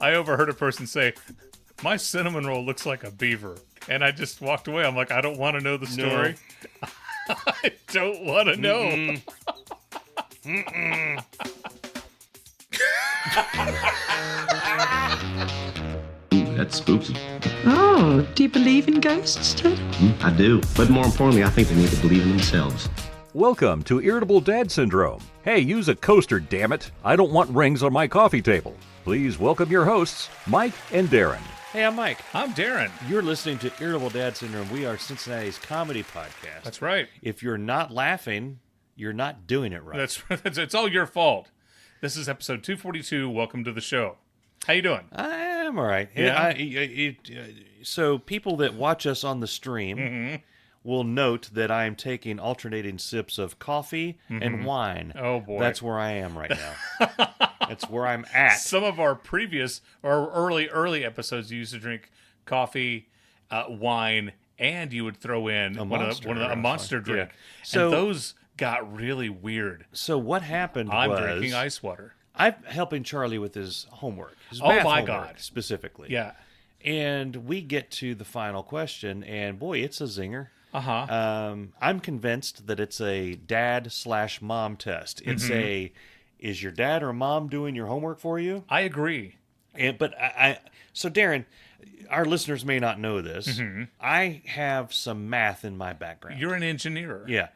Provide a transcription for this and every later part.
I overheard a person say, my cinnamon roll looks like a beaver. And I just walked away. I'm like, I don't want to know the story. No. I don't want to know. Ooh, that's spooky. Oh, do you believe in ghosts, Ted? I do. But more importantly, I think they need to believe in themselves. Welcome to Irritable Dad Syndrome. Hey, use a coaster, damn it. I don't want rings on my coffee table. Please welcome your hosts, Mike and Darin. Hey, I'm Mike. I'm Darin. You're listening to Irritable Dad Syndrome. We are Cincinnati's comedy podcast. That's right. If you're not laughing, you're not doing it right. It's all your fault. This is episode 242. Welcome to the show. How you doing? I'm all right. Yeah. So people that watch us on the stream will note that I'm taking alternating sips of coffee and wine. Oh, boy. That's where I am right now. That's where I'm at. Some of our previous or early episodes, you used to drink coffee, wine, and you would throw in a monster drink. Yeah. So and those got really weird. So what happened I'm was... drinking ice water. I'm helping Charlie with his homework. His oh, math my homework, God. Specifically. Yeah. And we get to the final question, and boy, it's a zinger. Uh-huh. I'm convinced that it's a dad/mom test. It's is your dad or mom doing your homework for you? I agree. But so Darin, our listeners may not know this. I have some math in my background. You're an engineer. Yeah.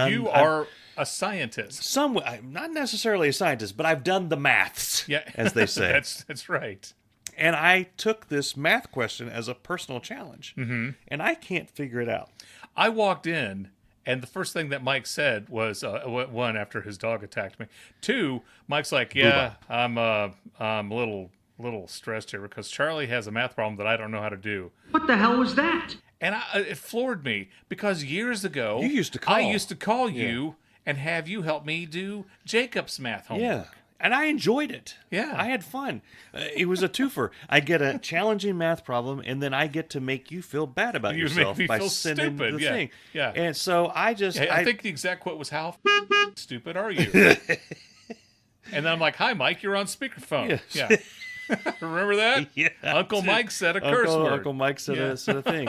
You are a scientist. I'm not necessarily a scientist, but I've done the maths, as they say. That's right. And I took this math question as a personal challenge, and I can't figure it out. I walked in, and the first thing that Mike said was, one, after his dog attacked me. Two, Mike's like, yeah, I'm a little stressed here because Charlie has a math problem that I don't know how to do. What the hell was that? And it floored me because years ago, I used to call you and have you help me do Jacob's math homework. Yeah. And I enjoyed it. Yeah. I had fun. It was a twofer. I get a challenging math problem, and then I get to make you feel bad about yourself by sending the thing. Yeah. And so I think the exact quote was, how stupid are you? And then I'm like, hi, Mike, you're on speakerphone. Yes. Yeah. Remember that? Yeah. Uncle Mike said a curse word. Uncle Mike said a thing.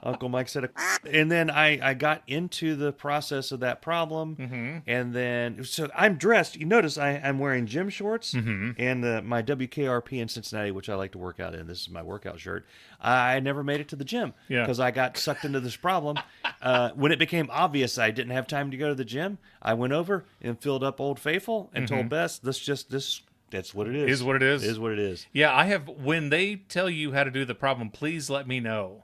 Uncle Mike said and then I got into the process of that problem, and then so I'm dressed. You notice I'm wearing gym shorts and my WKRP in Cincinnati, which I like to work out in. This is my workout shirt. I never made it to the gym because I got sucked into this problem. When it became obvious I didn't have time to go to the gym, I went over and filled up Old Faithful and told Bess, that's what it is. Is what it is. Is what it is. Yeah, I have. When they tell you how to do the problem, please let me know.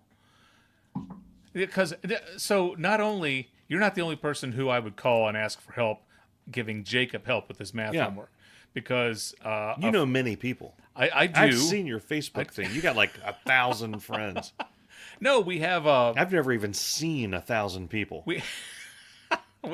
Because so not only you're not the only person who I would call and ask for help, giving Jacob help with his math homework. Because you know many people. I do. I've seen your Facebook thing. You got like 1,000 friends. No, we have. I've never even seen 1,000 people. We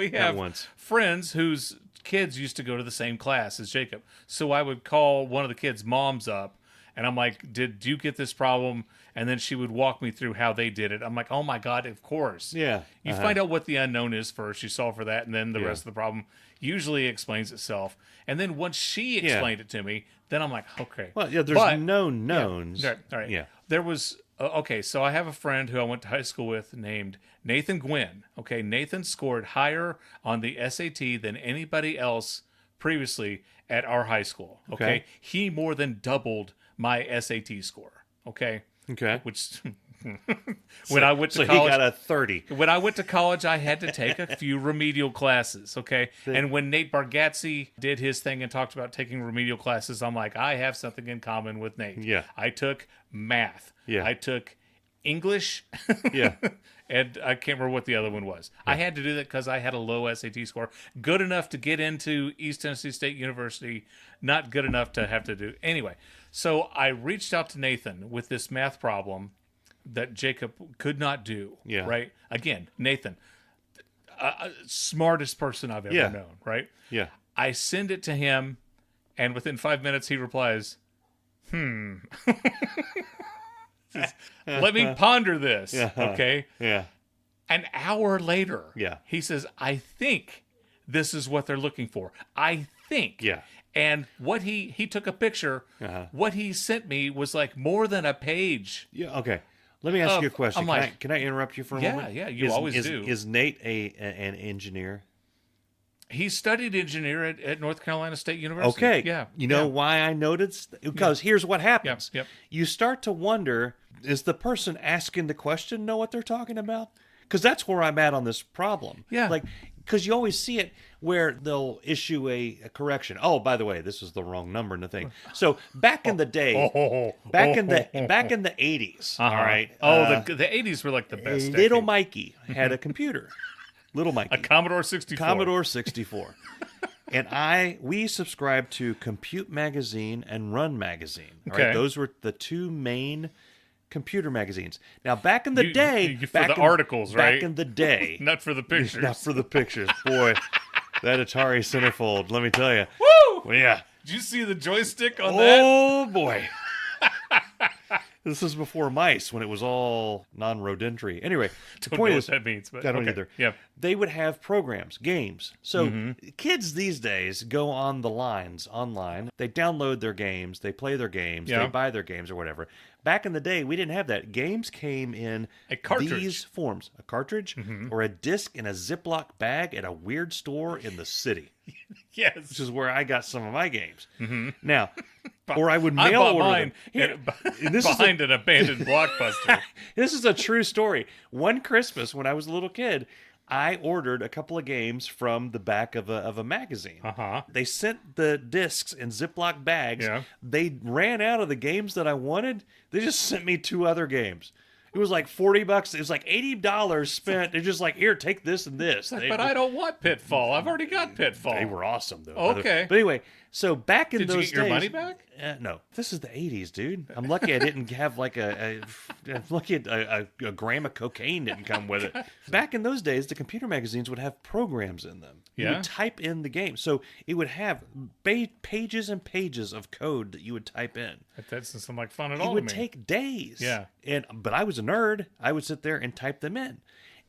have friends whose kids used to go to the same class as Jacob. So I would call one of the kids' moms up, and I'm like, did you get this problem? And then she would walk me through how they did it. I'm like, oh my God, of course. Yeah. You find out what the unknown is first, you solve for that, and then the rest of the problem usually explains itself. And then once she explained it to me, then I'm like, okay. Well, yeah, there's known knowns. Yeah, all right. Yeah. There was, okay, so I have a friend who I went to high school with named Nathan Gwynn. Okay, Nathan scored higher on the SAT than anybody else previously at our high school. Okay. He more than doubled my SAT score. Okay. Which when I went to college, he got a 30. When I went to college, I had to take a few remedial classes. Okay. And when Nate Bargatze did his thing and talked about taking remedial classes, I'm like, I have something in common with Nate. Yeah. I took math. Yeah. I took English. Yeah. And I can't remember what the other one was. Yeah. I had to do that because I had a low SAT score. Good enough to get into East Tennessee State University. Not good enough to have to do. Anyway, so I reached out to Nathan with this math problem that Jacob could not do. Yeah. Right? Again, Nathan, smartest person I've ever known. Right? Yeah. I send it to him, and within 5 minutes he replies, let me ponder this, okay? Yeah. An hour later, Yeah. he says, I think this is what they're looking for. I think. Yeah. And what he took a picture. What he sent me was like more than a page. Yeah. Okay. Let me ask you a question. I'm like, can I interrupt you for a moment? Yeah. You always do. Is Nate an engineer? He studied engineer at North Carolina State University. Okay. Yeah. You know why I noticed? Because here's what happens. Yep. You start to wonder, is the person asking the question know what they're talking about? Because that's where I'm at on this problem. Yeah. Like, because you always see it where they'll issue a correction. Oh, by the way, this is the wrong number in the thing. So back in the day, back in the 80s, all right. The 80s were like the best. Little decade. Mikey had a computer. Little Mikey. A Commodore 64. Commodore 64. And we subscribed to Compute Magazine and Run Magazine. All right? Okay. Those were the two main computer magazines. Now, back in the day... for the articles, right? Back in the day... Not for the pictures. Not for the pictures. Boy, that Atari Centerfold, let me tell you. Woo! Well, yeah. Did you see the joystick on that? Oh, boy. This was before mice, when it was all non-rodentry. Anyway, the Don't point know is, what that means, but I don't okay. either. Yeah. They would have programs, games. So kids these days go on the lines online. They download their games, they play their games, Yeah. they buy their games or whatever. Back in the day, we didn't have that. Games came in A cartridge. these forms: a cartridge or a disc in a Ziploc bag at a weird store in the city, Yes. which is where I got some of my games. Now, or I would I mail bought order mine them. And this is behind an abandoned Blockbuster. This is a true story. One Christmas, when I was a little kid, I ordered a couple of games from the back of a magazine. They sent the discs in Ziploc bags. Yeah. They ran out of the games that I wanted. They just sent me 2 other games. It was like $40. It was like $80 spent. They're just like, here, take this and this. But I don't want Pitfall. I've already got Pitfall. They were awesome, though. Okay. But anyway, so back in Did you those get your days, money back? No, this is the '80s, dude. I'm lucky I didn't have like I'm lucky a gram of cocaine didn't come with it. Back in those days, the computer magazines would have programs in them. You Yeah. would type in the game, so it would have pages and pages of code that you would type in. That doesn't sound like fun at It all would to me. take days. Yeah. But I was a nerd. I would sit there and type them in,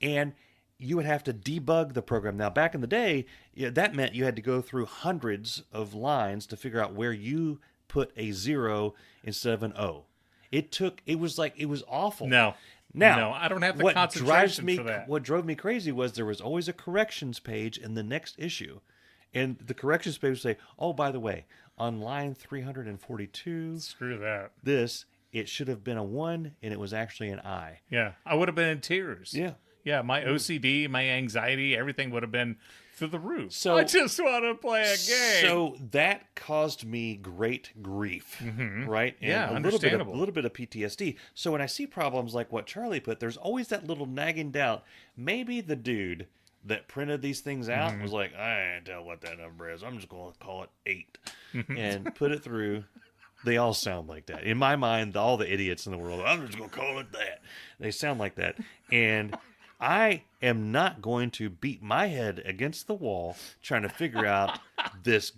and you would have to debug the program. Now, back in the day, that meant you had to go through hundreds of lines to figure out where you put a 0 instead of an O. It was awful. No. Now, No, I don't have the what concentration for that. What drove me crazy was there was always a corrections page in the next issue. And the corrections page would say, oh, by the way, on line 342, Screw that. it should have been a 1, and it was actually an I. Yeah. I would have been in tears. Yeah. Yeah, my OCD, my anxiety, everything would have been through the roof. So- I just want to play a game. So that caused me great grief, right? And Yeah, a understandable. little bit of PTSD. So when I see problems like what Charlie put, there's always that little nagging doubt. Maybe the dude that printed these things out was like, I can't tell what that number is. I'm just going to call it 8 and put it through. They all sound like that. In my mind, all the idiots in the world, I'm just going to call it that. They sound like that. And I am not going to beat my head against the wall trying to figure out this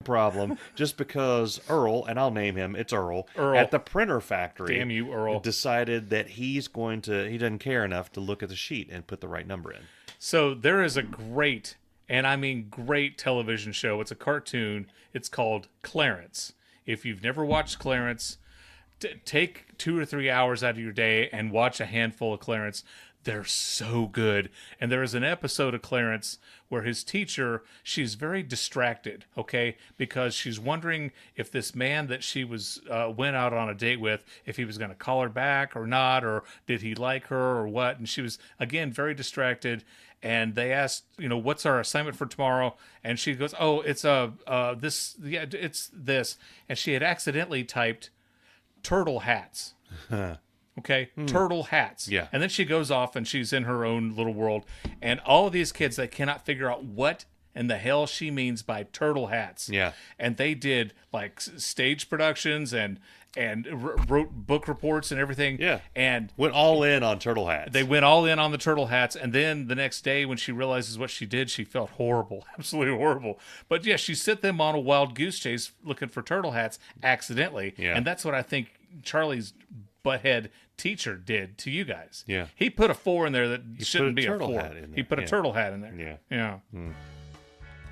problem just because Earl, and I'll name him, it's Earl, at the printer factory. Damn you, Earl. Decided that he doesn't care enough to look at the sheet and put the right number in. So there is a great, and I mean great television show. It's a cartoon. It's called Clarence. If you've never watched Clarence, take 2 or 3 hours out of your day and watch a handful of Clarence. They're so good. And there is an episode of Clarence where his teacher, she's very distracted, okay? Because she's wondering if this man that she went out on a date with, if he was going to call her back or not, or did he like her or what? And she was, again, very distracted. And they asked, what's our assignment for tomorrow? And she goes, oh, it's it's this. And she had accidentally typed turtle hats. Okay, turtle hats. Yeah. And then she goes off and she's in her own little world. And all of these kids, they cannot figure out what in the hell she means by turtle hats. Yeah. And they did like stage productions and wrote book reports and everything. Yeah. And Went all in on turtle hats. they went all in on the turtle hats. And then the next day when she realizes what she did, she felt horrible. Absolutely horrible. But yeah, she sent them on a wild goose chase looking for turtle hats accidentally. Yeah. And that's what I think Charlie's butthead teacher did to you guys. Yeah. He put a 4 in there that shouldn't put a be a turtle 4. hat in there. He put a Yeah. turtle hat in there. Yeah. Yeah.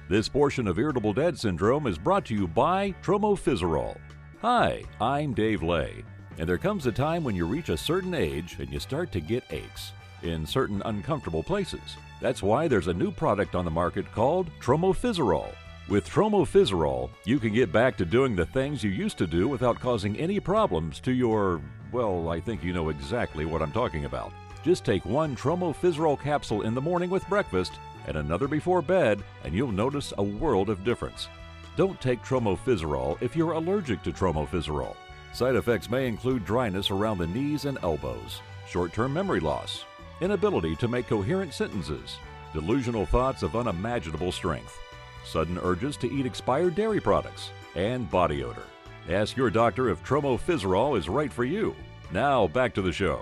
This portion of Irritable Dad Syndrome is brought to you by Tromofizerol. Hi, I'm Dave Lay, and there comes a time when you reach a certain age and you start to get aches in certain uncomfortable places. That's why there's a new product on the market called Tromofizerol. With Tromofizerol, you can get back to doing the things you used to do without causing any problems to your, well, I think you know exactly what I'm talking about. Just take one Tromofizerol capsule in the morning with breakfast and another before bed, and you'll notice a world of difference. Don't take Tromofizerol if you're allergic to Tromofizerol. Side effects may include dryness around the knees and elbows, short-term memory loss, inability to make coherent sentences, delusional thoughts of unimaginable strength, sudden urges to eat expired dairy products, and body odor. Ask your doctor if Tromofizerol is right for you. Now, back to the show.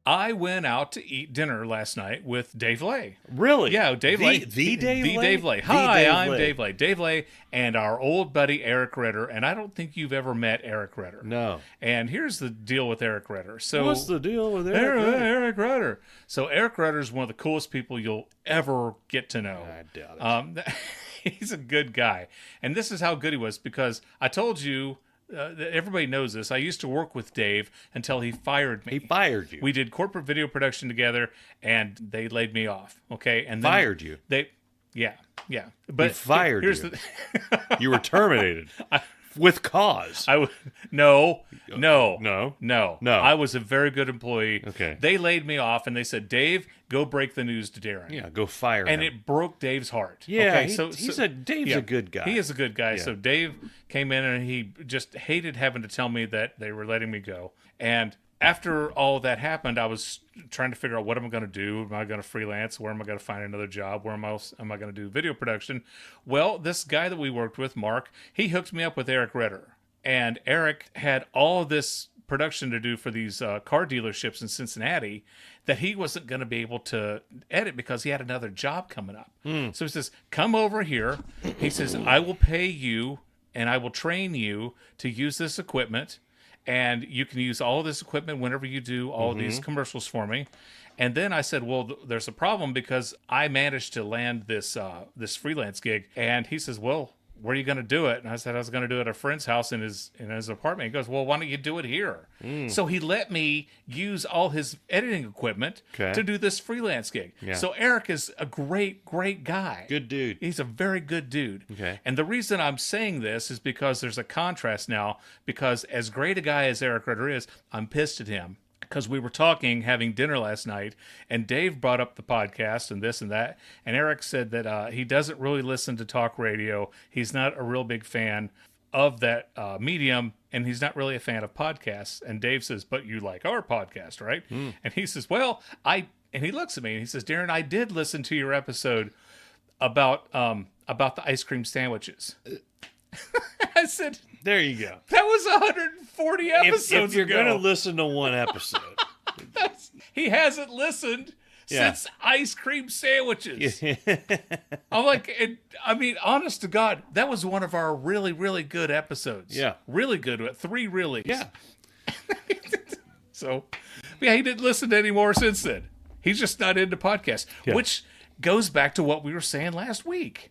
I went out to eat dinner last night with Dave Lay. Really? Yeah, Dave Lay. The Dave Lay? The Dave Lay. The Hi, Dave I'm Lay. Dave Lay. Dave Lay and our old buddy Eric Ritter. And I don't think you've ever met Eric Ritter. No. And here's the deal with Eric Ritter. So What's the deal with Eric Ritter? Eric Ritter. So Eric Ritter is one of the coolest people you'll ever get to know. I doubt it. He's a good guy. And this is how good he was, because I told you, everybody knows this. I used to work with Dave until he fired me. He fired you. We did corporate video production together, and they laid me off. Okay, and then Fired you. Yeah. But He fired here's you. The, You were terminated with cause. no. No. I was a very good employee. Okay. They laid me off, and they said, "Dave, go break the news to Darin." Yeah, go fire And him. it broke Dave's heart. Yeah, okay, Dave's a good guy. He is a good guy. Yeah. So Dave came in and he just hated having to tell me that they were letting me go. And after all that happened, I was trying to figure out, what am I going to do? Am I going to freelance? Where am I going to find another job? Where am I going to do video production? Well, this guy that we worked with, Mark, he hooked me up with Eric Ritter. And Eric had all of this production to do for these car dealerships in Cincinnati that he wasn't going to be able to edit because he had another job coming up. So he says, come over here. He says, I will pay you and I will train you to use this equipment. And you can use all of this equipment whenever you do all of these commercials for me. And then I said, well, there's a problem because I managed to land this freelance gig. And he says, well, where are you going to do it? And I said I was going to do it at a friend's house in his apartment. He goes, well, why don't you do it here? So he let me use all his editing equipment to do this freelance gig. Yeah. So Eric is a great, great guy. Good dude. He's a very good dude. Okay. And the reason I'm saying this is because there's a contrast now, because as great a guy as Eric Ritter is, I'm pissed at him. Because we were having dinner last night, and Dave brought up the podcast and this and that, and Eric said that he doesn't really listen to talk radio. He's not a real big fan of that medium, and he's not really a fan of podcasts. And Dave says, but you like our podcast, right? And he says, well, and he looks at me and he says, Darin, I did listen to your episode about the ice cream sandwiches. I said, There you go. that was 140 episodes ago. If you're going to listen to one episode. He hasn't listened Yeah. since ice cream sandwiches. I'm like, honest to God, that was one of our really, really good episodes. Yeah. Really good. 3 reallys. Yeah. So, yeah, he didn't listen to any more since then. He's just not into podcasts, which goes back to what we were saying last week.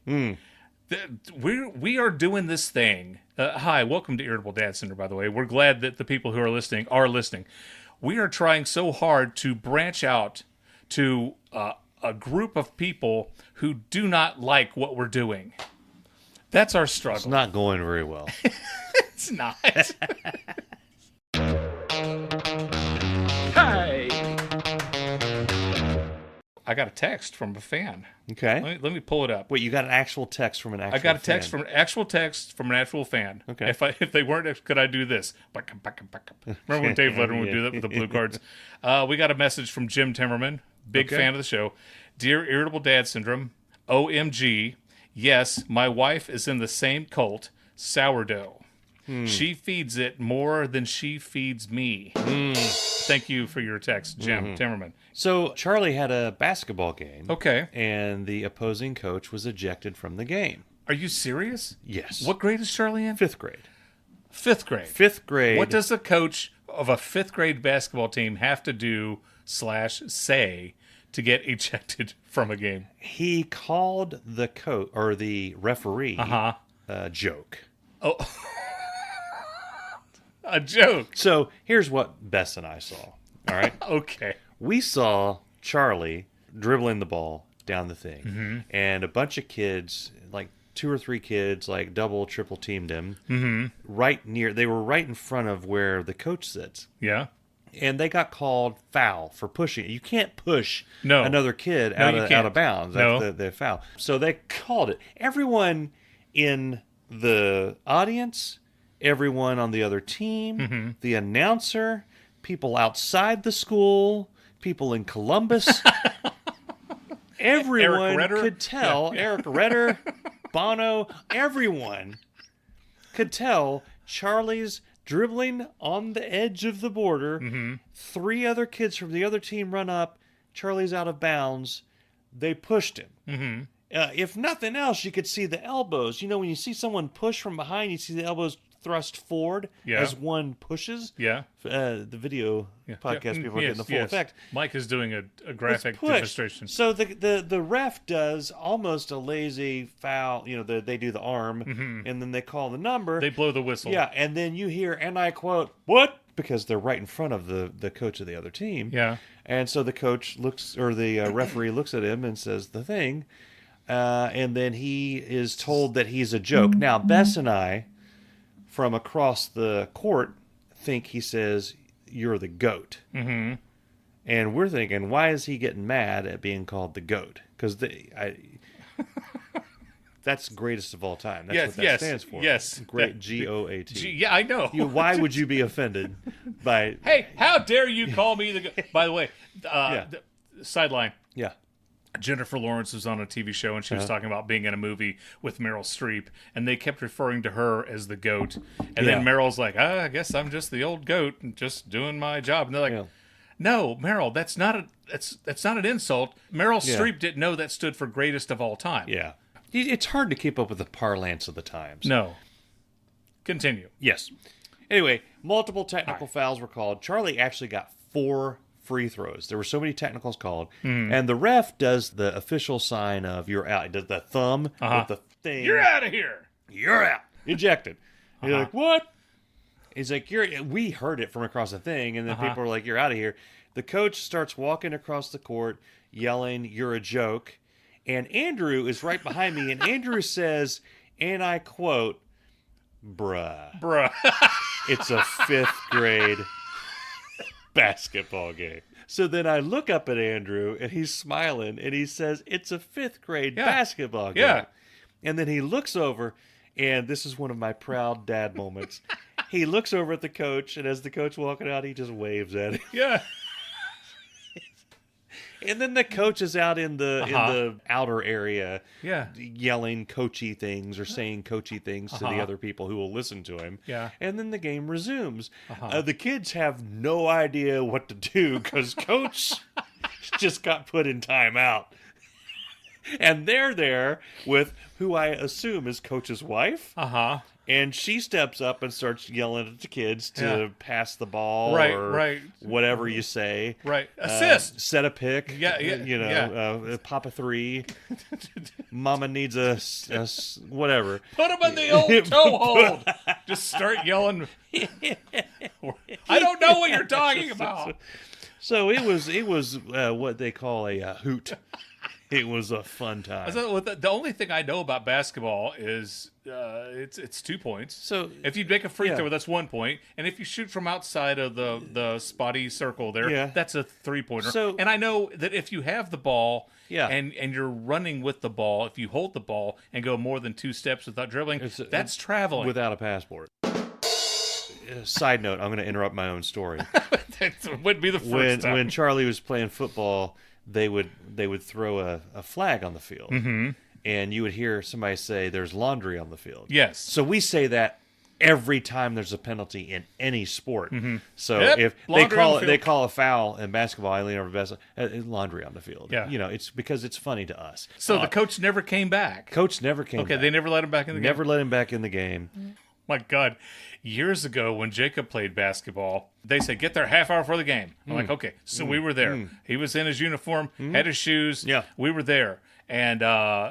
We are doing this thing. Hi, welcome to Irritable Dad Syndrome, by the way. We're glad that the people who are listening are listening. We are trying so hard to branch out to a group of people who do not like what we're doing. That's our struggle. It's not going very well. It's not. Hi. I got a text from a fan. Okay. Let me pull it up. Wait, you got an actual text from an actual I got a fan. text from an actual fan. Okay. If they weren't, could I do this? Remember when Dave Letterman would do that with the blue cards? We got a message from Jim Timmerman, big fan of the show. Dear Irritable Dad Syndrome, OMG, yes, my wife is in the same cult, sourdough. She feeds it more than she feeds me. Thank you for your text, Jim Timmerman. So Charlie had a basketball game. Okay. And the opposing coach was ejected from the game. Are you serious? Yes. What grade is Charlie in? 5th grade. 5th grade. 5th grade. What does the coach of a 5th grade basketball team have to do / say to get ejected from a game? He called the coach or the referee a joke. Oh, a joke. So here's what Bess and I saw. All right. Okay. We saw Charlie dribbling the ball down the thing, and a bunch of kids, like 2 or 3 kids, like double, triple teamed him right near. They were right in front of where the coach sits. Yeah. And they got called foul for pushing. You can't push No. another kid No, out you of can't. bounds. No. That's the foul. So they called it. Everyone in the audience, everyone on the other team, the announcer, people outside the school, people in Columbus, everyone Redder? could tell. Yeah. Eric Redder, Bono, everyone could tell Charlie's dribbling on the edge of the border. 3 other kids from the other team run up. Charlie's out of bounds. They pushed him. If nothing else, you could see the elbows. You know, when you see someone push from behind, you see the elbows thrust forward as one pushes. Yeah. The video podcast people are getting the full effect. Mike is doing a graphic Push. demonstration. So the ref does almost a lazy foul. You know, they do the arm, and then they call the number. They blow the whistle. Yeah, and then you hear, and I quote, "What?" Because they're right in front of the coach of the other team. Yeah. And so the coach looks, or the referee looks at him and says the thing, and then he is told that he's a joke. Now, Bess and I, from across the court, think he says, "You're the GOAT." And we're thinking, why is he getting mad at being called the GOAT? Because that's greatest of all time. That's what that stands for. Yes. Great, GOAT. Yeah, I know. Why would you be offended by... Hey, how dare you call me the... By the way, sideline. Yeah. Jennifer Lawrence was on a TV show, and she was talking about being in a movie with Meryl Streep, and they kept referring to her as the GOAT. And then Meryl's like, I guess I'm just the old GOAT and just doing my job. And they're like, no, Meryl, that's not an insult. Meryl Streep didn't know that stood for greatest of all time. Yeah. It's hard to keep up with the parlance of the times. No. Continue. Yes. Anyway, multiple technical fouls were called. Charlie actually got 4 free throws. There were so many technicals called. And the ref does the official sign of you're out. He does the thumb with the thing. You're out of here. You're out. Ejected. And you're like, what? He's like, we heard it from across the thing, and then people are like, you're out of here. The coach starts walking across the court, yelling, "You're a joke." And Andrew is right behind me, and Andrew says, and I quote, Bruh. It's a 5th grade basketball game. So then I look up at Andrew, and he's smiling, and he says, it's a 5th grade basketball game. Yeah. And then he looks over, and this is one of my proud dad moments. He looks over at the coach, and as the coach walking out, he just waves at him. Yeah. And then the coach is out in the outer area, yelling coachy things or saying coachy things to the other people who will listen to him. Yeah. And then the game resumes. The kids have no idea what to do because coach just got put in timeout. And they're there with who I assume is coach's wife. And she steps up and starts yelling at the kids to pass the ball or whatever you say. Right. Assist. Set a pick. Yeah. Pop a 3. Mama needs a whatever. Put him in the old toe hold. Just start yelling. I don't know what you're talking about. So it was what they call a hoot. It was a fun time. The only thing I know about basketball is it's 2 points. So if you make a free throw, that's 1 point, and if you shoot from outside of the spotty circle there, that's a 3-pointer. So, and I know that if you have the ball, Yeah. and you're running with the ball, if you hold the ball and go more than 2 steps without dribbling, that's traveling without a passport. Side note: I'm going to interrupt my own story. That wouldn't be the first time. When Charlie was playing football, they would throw a flag on the field, and you would hear somebody say, "There's laundry on the field." Yes. So we say that every time there's a penalty in any sport. So Yep, if laundry on the field. they call a foul in basketball, I lean over to laundry on the field. Yeah. It's because it's funny to us. So the coach never came back. Coach never came. Okay, back. they never let him back in the game. Never let him back in the game. my God. Years ago when Jacob played basketball, they said, get there half hour before the game. I'm like, okay. So we were there. He was in his uniform, had his shoes. Yeah. We were there. And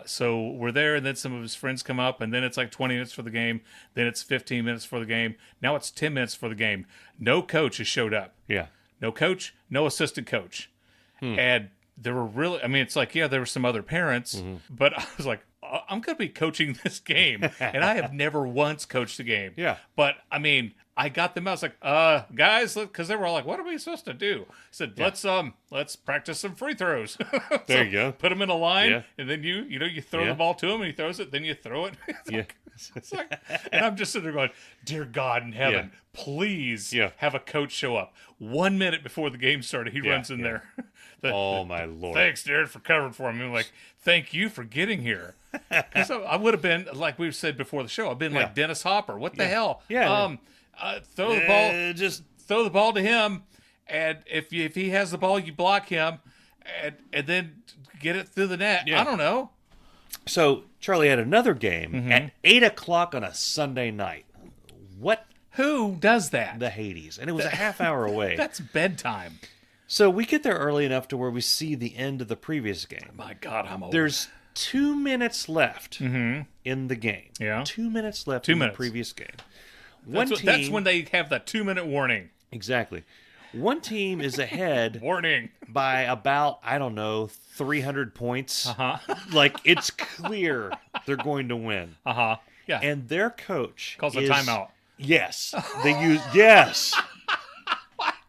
so we're there, and then some of his friends come up, and then it's like 20 minutes for the game. Then it's 15 minutes for the game. Now it's 10 minutes for the game. No coach has showed up. Yeah. No coach, no assistant coach. And there were really, I mean, it's like, yeah, there were some other parents, but I was like, I'm going to be coaching this game. And I have never once coached a game. Yeah. But, I mean, I got them out. I was like, guys, because they were all like, what are we supposed to do? I said, let's practice some free throws. There you go. Put them in a line, Yeah. and then you throw the ball to him, and he throws it, then you throw it. It's like, and I'm just sitting there going, dear God in heaven, please have a coach show up. 1 minute before the game started, he runs in there. Oh, my Lord. Thanks, Darin, for covering for me. I'm like, thank you for getting here. So I would have been, like we've said before the show, I've been like Dennis Hopper. What the hell? Yeah. Throw the ball. Just throw the ball to him, and if he has the ball, you block him, and then get it through the net. Yeah. I don't know. So Charlie had another game at 8 o'clock on a Sunday night. What? Who does that? The Hades. And it was a half hour away. That's bedtime. So we get there early enough to where we see the end of the previous game. My God, I'm old. There's 2 minutes left in the game. Yeah. 2 minutes left 2 in minutes. the previous game. That's when they have that 2-minute warning. Exactly. One team is ahead Warning. by about, I don't know, 300 points. Like, it's clear they're going to win. Yeah. And their coach Calls a timeout. Yes. They use, yes.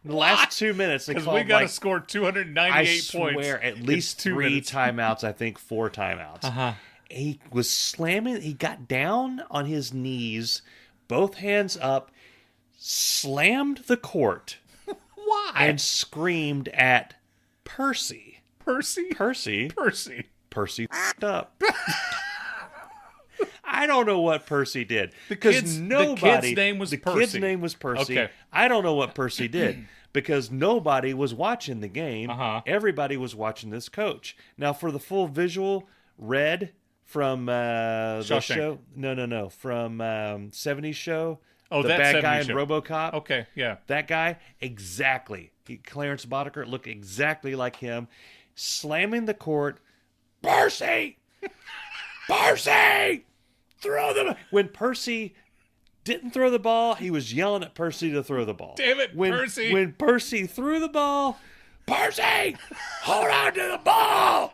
The last 2 minutes, they Because called we got to like, score 298 I points. swear, at least 2 three minutes. timeouts, I think 4 timeouts. He was slamming, he got down on his knees, both hands up, slammed the court, Why? and screamed at Percy. Percy? Percy f***ed up. I don't know what Percy did because the kid's name was the Percy. kid's name was Percy. Okay. I don't know what Percy did because nobody was watching the game. Everybody was watching this coach. Now for the full visual, Red from the Shawshank. show. No, from 70s show. Oh, the that bad 70s guy in show. RoboCop. Okay, yeah. That guy, exactly. Clarence Boddicker looked exactly like him, slamming the court. Percy! Percy! Throw the... When Percy didn't throw the ball, he was yelling at Percy to throw the ball. Damn it, Percy! When Percy threw the ball, Percy! Hold on to the ball!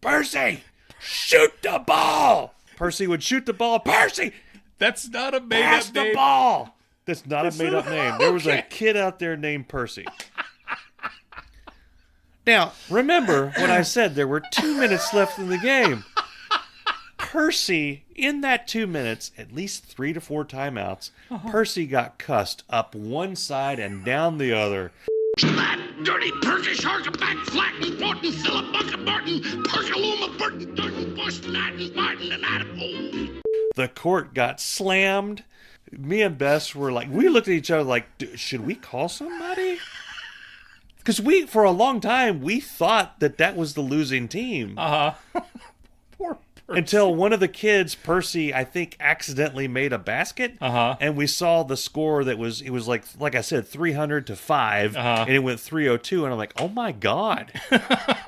Percy! Shoot the ball! Percy would shoot the ball. Percy! That's not a made-up Pass the name. ball! That's not a made-up name. There was a Okay. kid out there named Percy. Now, remember when I said there were 2 minutes left in the game? Percy, in that 2 minutes, at least 3 to 4 timeouts, Percy got cussed up one side and down the other. That dirty Percy shark back flat and Fortin, Philip Bucket Barton, Perkaluma Burton, Durton, Boston, Martin, and Irritable. The court got slammed. Me and Bess were like, we looked at each other like, should we call somebody? Because for a long time, we thought that was the losing team. Poor Percy. Until one of the kids, Percy, I think, accidentally made a basket, and we saw the score it was like I said, 300 to 5, and it went 302, and I'm like, oh my God,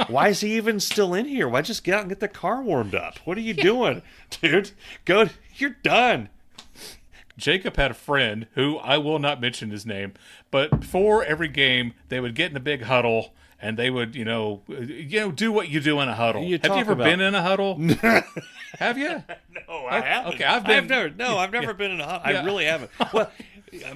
why is he even still in here? Why just get out and get the car warmed up? What are you doing, dude? Go, you're done. Jacob had a friend who I will not mention his name, but before every game, they would get in a big huddle. And they would, do what you do in a huddle. Have you ever been in a huddle? Have you? No, I haven't. Okay, I've never been in a huddle. Yeah. I really haven't. Well,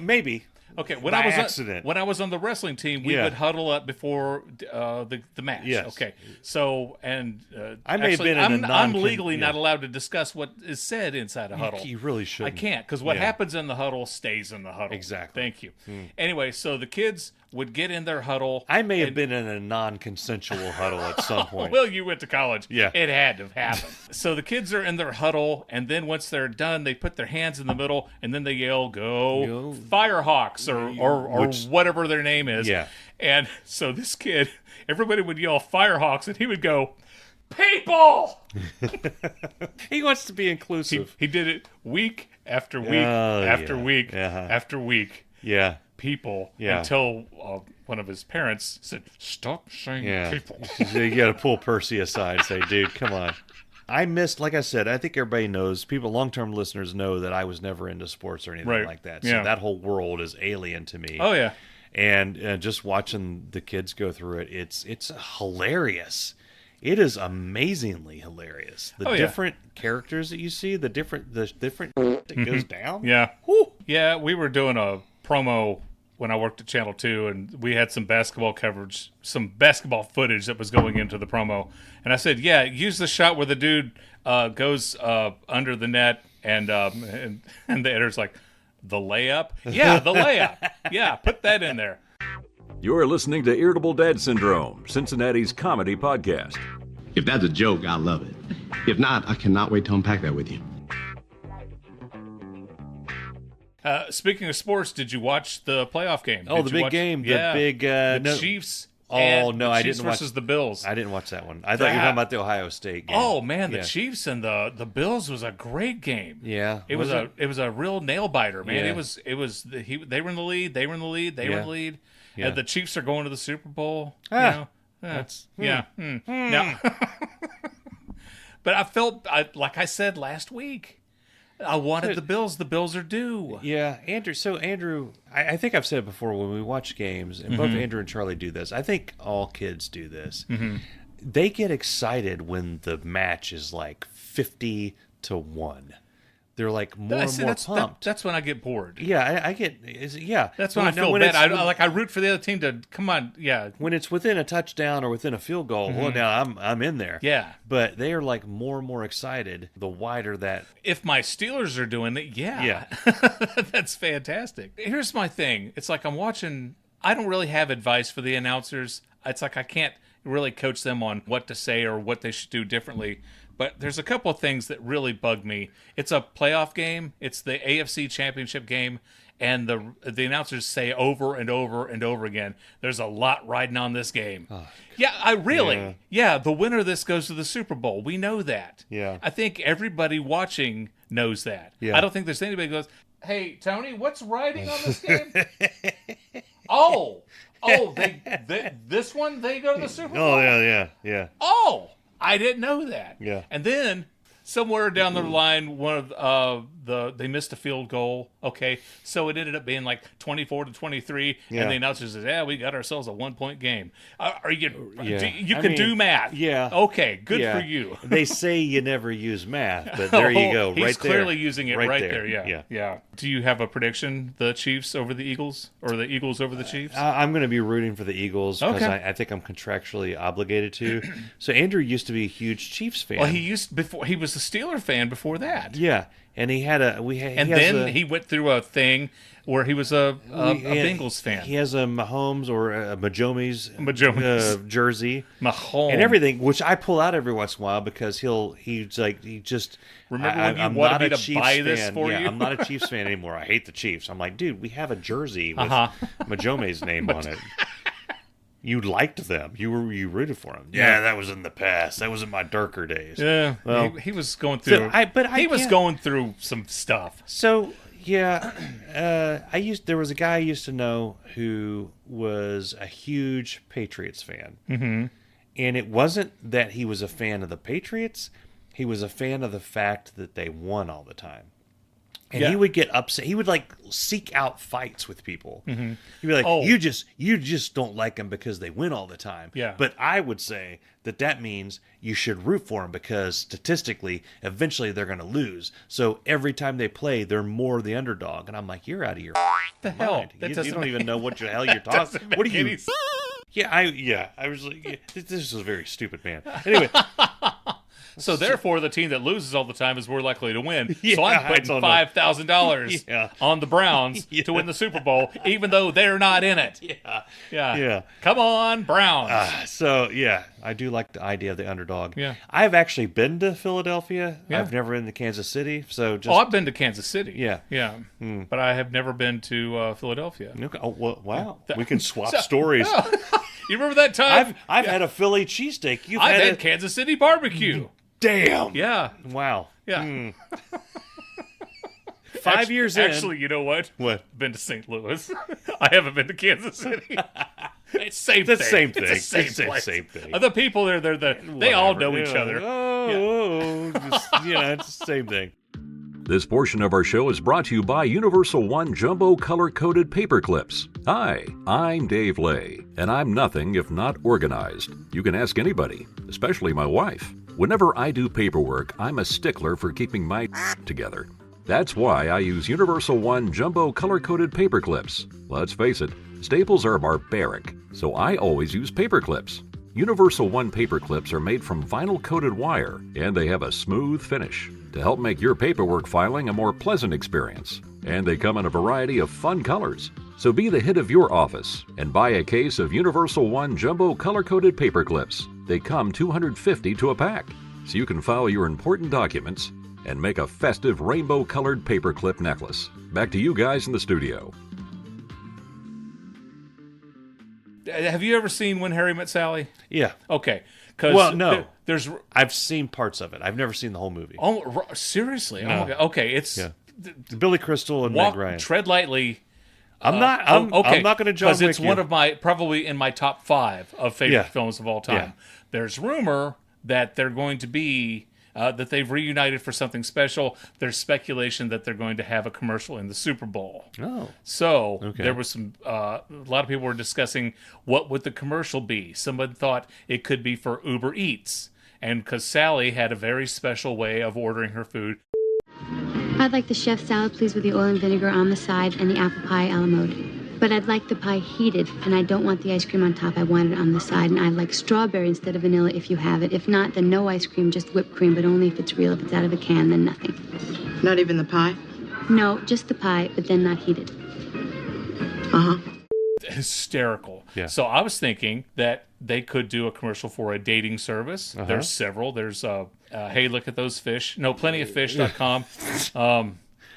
maybe. Okay, By accident. When I was on the wrestling team, we would huddle up before the match. Yes. Okay, so and I may actually, have been in I'm legally not allowed to discuss what is said inside a huddle. You really shouldn't. I can't because what happens in the huddle stays in the huddle. Exactly. Thank you. Anyway, so the kids would get in their huddle. I may have been in a non-consensual huddle at some point. Well, you went to college. Yeah. It had to have happened. So the kids are in their huddle, and then once they're done, they put their hands in the middle, and then they yell, go Firehawks, or whatever their name is. Yeah. And so this kid, everybody would yell Firehawks, and he would go, People. He wants to be inclusive. He did it week after week yeah. week Uh-huh. after week. Yeah. People. Yeah. Until one of his parents said, "Stop saying Yeah. people." You got to pull Percy aside and say, dude, come on. I missed, like I said, I think everybody knows, people, long-term listeners know that I was never into sports or anything Right. like that. Yeah. So that whole world is alien to me. Oh, yeah. And just watching the kids go through it, it's hilarious. It is amazingly hilarious. The Oh, yeah. different characters that you see, the different that goes down. Yeah. Whew. Yeah, we were doing a promo when I worked at Channel 2, and we had some basketball coverage, some basketball footage that was going into the promo. And I said, yeah, use the shot where the dude goes under the net, and the editor's like, the layup? Yeah, the layup. Yeah, put that in there. You're listening to Irritable Dad Syndrome, Cincinnati's comedy podcast. If that's a joke, I love it. If not, I cannot wait to unpack that with you. Speaking of sports, did you watch the playoff game? Oh, Did the you big watch- game. Yeah. The big the Chiefs. And no, the I Chiefs didn't watch versus the Bills. I didn't watch that one. I thought you were talking about the Ohio State game. Oh man, the Yeah. Chiefs and the Bills was a great game. Yeah. It was a real nail biter, man. Yeah. They were in the lead. They were in the lead. They were in the lead. Yeah. And the Chiefs are going to the Super Bowl. Ah, you know? that's Now, but I felt like I said last week, I wanted the Bills. The Bills are due. Yeah, Andrew. So, Andrew, I think I've said it before when we watch games, and both Andrew and Charlie do this. I think all kids do this. They get excited when the match is like 50-1. They're like more and more pumped. That's when I get bored. Yeah, I get. Yeah, That's when I feel bad. I root for the other team to come on. Yeah, when it's within a touchdown or within a field goal. Well, now I'm in there. Yeah. But they are like more and more excited the wider that. if my Steelers are doing it, yeah. That's fantastic. Here's my thing. It's like I'm watching. I don't really have advice for the announcers. It's like I can't really coach them on what to say or what they should do differently. But there's a couple of things that really bug me. It's a playoff game. It's the AFC Championship game. And the announcers say over and over and over again, there's a lot riding on this game. Oh, yeah, the winner of this goes to the Super Bowl. We know that. Yeah. I think everybody watching knows that. Yeah. I don't think there's anybody who goes, hey, Tony, what's riding on this game? This one, they go to the Super Bowl? Oh, yeah. Oh, I didn't know that. Yeah. And then somewhere down the line, one of they missed a field goal. Okay, so it ended up being like 24-23, Yeah. and the announcer says, "Yeah, we got ourselves a 1-point game." Are you? Yeah. You can do math. Yeah. Okay, good for you. They say you never use math, but there you go. He's Right there. clearly using it right there. Yeah. Yeah. Do you have a prediction? The Chiefs over the Eagles, or the Eagles over the Chiefs? I'm going to be rooting for the Eagles because Okay. I think I'm contractually obligated to. So Andrew used to be a huge Chiefs fan. Well, he was a Steeler fan before that. Yeah, and he had He went through a thing where he was a Bengals fan. He has a Mahomes or a Majomes jersey, Mahomes and everything, which I pull out every once in a while because he's like Remember when you wanted me to buy this for you? I'm not a Chiefs fan anymore. I hate the Chiefs. I'm like, dude, we have a jersey with Majome's name on it. You liked them. You rooted for them. Yeah, that was in the past. That was in my darker days. Yeah, well, he was going through. He was going through some stuff. So yeah, there was a guy I used to know who was a huge Patriots fan, and it wasn't that he was a fan of the Patriots. He was a fan of the fact that they won all the time. And he would get upset. He would like seek out fights with people. He'd be like, "You just don't like them because they win all the time." Yeah. But I would say that means you should root for them because statistically, eventually they're going to lose. So every time they play, they're more the underdog. And I'm like, "You're out of your The hell? mind. That You doesn't don't make- even know what the hell you're talking. Doesn't What are make you?" any sense. I was like, "This is a very stupid man." Anyway. So therefore, the team that loses all the time is more likely to win. Yeah, so I'm I putting don't know. $5,000 Yeah. on the Browns to win the Super Bowl, even though they're not in it. Yeah. Come on, Browns. So yeah, I do like the idea of the underdog. Yeah. I've actually been to Philadelphia. Yeah. I've never been to Kansas City. So just I've been to Kansas City. Yeah. But I have never been to Philadelphia. Okay. Oh, well, wow. We can swap stories. You remember that time? I've had a Philly cheesesteak. You've I've had had Kansas City barbecue. Damn. Yeah. Wow. Yeah. 5 years in. Actually, you know what? What? Been to St. Louis. I haven't been to Kansas City. It's same the thing. same thing. It's the It's same the place. same thing. The people there, they all know each Whatever. other. It's the same thing. This portion of our show is brought to you by Universal One Jumbo Color-Coded Paper Clips. Hi, I'm Dave Lay, and I'm nothing if not organized. You can ask anybody, especially my wife. Whenever I do paperwork, I'm a stickler for keeping my together. That's why I use Universal One Jumbo Color-Coded Paper Clips. Let's face it, staples are barbaric, so I always use paper clips. Universal One paper clips are made from vinyl-coated wire, and they have a smooth finish to help make your paperwork filing a more pleasant experience. And they come in a variety of fun colors. So be the hit of your office and buy a case of Universal One Jumbo Color-Coded Paper Clips. They come 250 to a pack, so you can file your important documents and make a festive rainbow-colored paperclip necklace. Back to you guys in the studio. Have you ever seen When Harry Met Sally? Yeah. Okay. Well, no. There's. I've seen parts of it. I've never seen the whole movie. Oh, seriously? No. Oh my God. Okay, it's Billy Crystal and Meg Ryan. Tread lightly. I'm not going to John because it's Wick one you. of my probably in my top 5 of favorite films of all time. Yeah. There's rumor that they're going to be that they've reunited for something special. There's speculation that they're going to have a commercial in the Super Bowl. Oh, So there was some. A lot of people were discussing what would the commercial be. Someone thought it could be for Uber Eats, and because Sally had a very special way of ordering her food. I'd like the chef salad, please, with the oil and vinegar on the side and the apple pie a la mode. But I'd like the pie heated, and I don't want the ice cream on top. I want it on the side, and I'd like strawberry instead of vanilla if you have it. If not, then no ice cream, just whipped cream, but only if it's real. If it's out of a can, then nothing. Not even the pie? No, just the pie, but then not heated. Uh-huh. Hysterical. Yeah. So I was thinking that they could do a commercial for a dating service. There's several. There's Hey, Look at Those Fish. No, plentyoffish.com.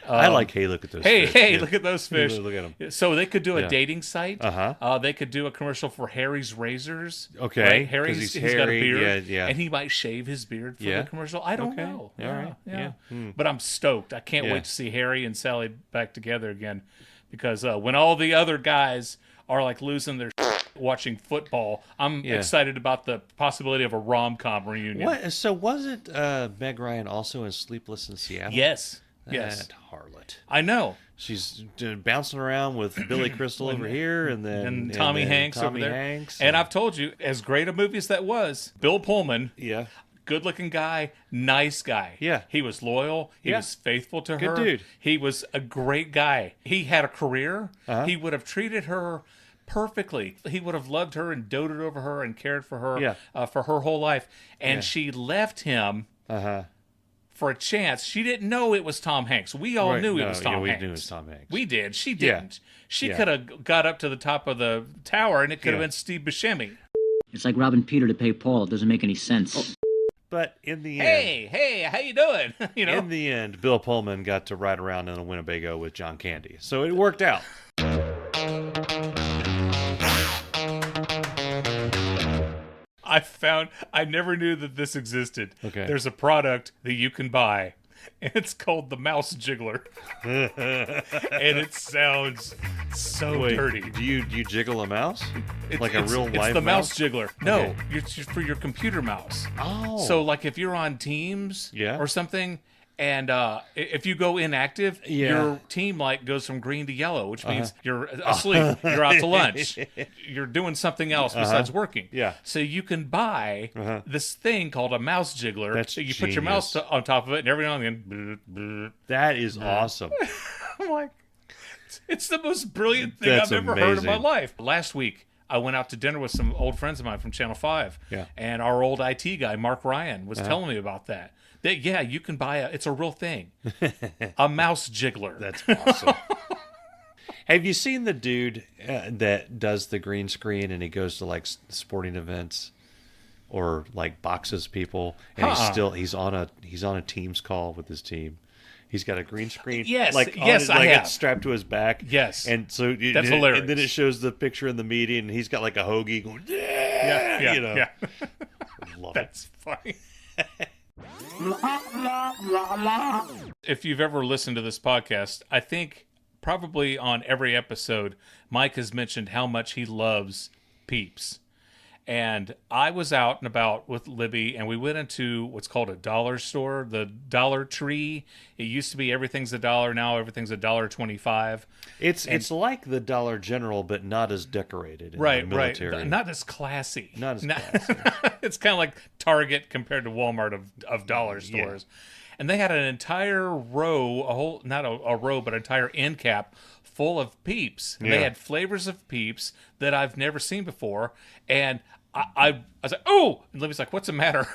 I like Hey, Look at Those Fish. Hey, look at those fish. Look at them. So they could do a dating site. Uh-huh. They could do a commercial for Harry's Razors. Okay, Right? 'cause Harry's he's got a hairy, beard. yeah. And he might shave his beard for Yeah. the commercial. I don't Okay. know. All right. Yeah. But I'm stoked. I can't Yeah. wait to see Harry and Sally back together again. Because when all the other guys are like losing their watching football, I'm excited about the possibility of a rom-com reunion. What? So wasn't Meg Ryan also in Sleepless in Seattle? Yes. Yes. That harlot. I know. She's bouncing around with Billy Crystal over here, and then Tommy then Hanks Tommy over there. Hanks, and I've told you, as great a movie as that was, Bill Pullman, yeah, good-looking guy, nice guy. Yeah. He was loyal. He was faithful to her. Good dude. He was a great guy. He had a career. Uh-huh. He would have treated her perfectly. He would have loved her and doted over her and cared for her for her whole life. And she left him for a chance. She didn't know it was Tom Hanks. We all knew it was Tom Hanks. We knew it was Tom Hanks. We did. She didn't. She could have got up to the top of the tower and it could have been Steve Buscemi. It's like robbing Peter to pay Paul. It doesn't make any sense. But in the end, Hey, how you doing? You know. in the end, Bill Pullman got to ride around in a Winnebago with John Candy, so it worked out. I never knew that this existed. Okay. There's a product that you can buy, and it's called the mouse jiggler. And it sounds so dirty. Do you jiggle a mouse? Like a It's real live the mouse mouse? jiggler. No, Okay. it's just for your computer mouse. Oh. So like if you're on Teams or something, and if you go inactive, your team light goes from green to yellow, which means you're asleep, you're out to lunch, you're doing something else besides working. Yeah. So you can buy this thing called a mouse jiggler. That's so you put your mouse on top of it, and every now and again, That is awesome. I'm like, it's the most brilliant thing That's I've ever heard in my amazing. life. Last week, I went out to dinner with some old friends of mine from Channel 5. Yeah. And our old IT guy, Mark Ryan, was telling me about that. That, you can buy it's a real thing. A mouse jiggler. That's awesome. Have you seen the dude that does the green screen and he goes to like sporting events or like boxes people and he's on a Teams call with his team? He's got a green screen. Yes, I have. It's strapped to his back. Yes. And so That's hilarious. And then it shows the picture in the media and he's got like a hoagie going, yeah. Yeah. you know. Yeah. Love it. That's funny. If you've ever listened to this podcast, I think probably on every episode, Mike has mentioned how much he loves Peeps. And I was out and about with Libby, and we went into what's called a dollar store, the Dollar Tree. It used to be everything's $1. Now everything's $1.25. It's like the Dollar General, but not as decorated. In Right, the military. right. Not as classy. Not as classy. It's kind of like Target compared to Walmart of dollar stores. And they had an entire row, not a row, but an entire end cap full of Peeps. And they had flavors of Peeps that I've never seen before. And I was like, oh! And Libby's like, what's the matter?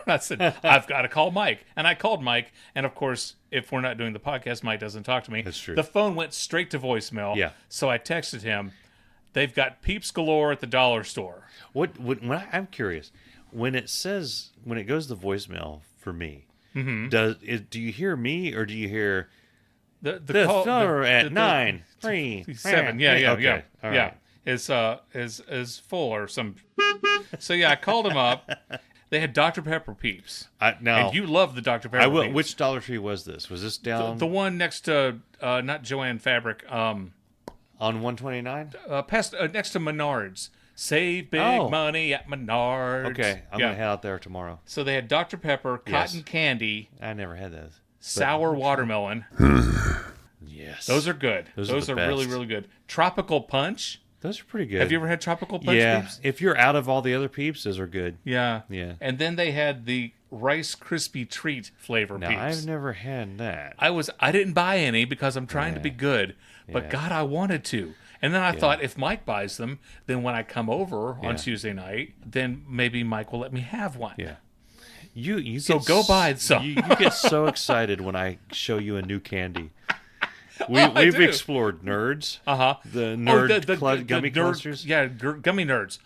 I said, I've got to call Mike. And I called Mike. And of course, if we're not doing the podcast, Mike doesn't talk to me. That's true. The phone went straight to voicemail. Yeah. So I texted him, they've got Peeps galore at the dollar store. I'm curious. When it goes to voicemail for me, do you hear me or do you hear The call, phone at 9-3-7? Yeah. Okay. All Yeah. right. Is full or some. So yeah, I called him up. They had Dr. Pepper Peeps. Now, and you love the Dr. Pepper. I will. Peeps. Which Dollar Tree was this? Was this down The one next to not Joanne Fabric. on 129? Past next to Menards. Save big money at Menards. Okay, I'm gonna head out there tomorrow. So they had Dr. Pepper, cotton candy, I never had those. sour watermelon. Yes, Those are good. Those the are really, best. really good. Tropical Punch. Those are pretty good. Have you ever had Tropical Punch Peeps? If you're out of all the other Peeps, those are good. Yeah. Yeah. And then they had the Rice Krispie Treat flavor Now Peeps. I've never had that. I didn't buy any because I'm trying to be good, but God, I wanted to. And then I thought if Mike buys them, then when I come over on Tuesday night, then maybe Mike will let me have one. Yeah. You So get go buy some. You get so excited when I show you a new candy. I We've do. explored Nerds. Uh-huh. The nerd gummy nerd, clusters. Yeah, gummy nerds.